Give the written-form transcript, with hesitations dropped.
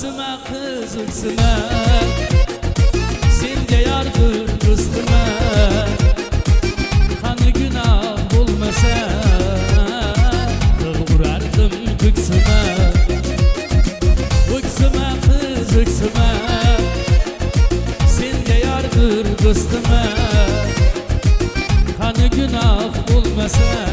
Öksüme kız öksüme, senga yardır do'stime. Qani günah bo'lmasa urardim ko'ksime. Öksüme kız öksüme, senga yardır do'stime. Qani günah bo'lmasa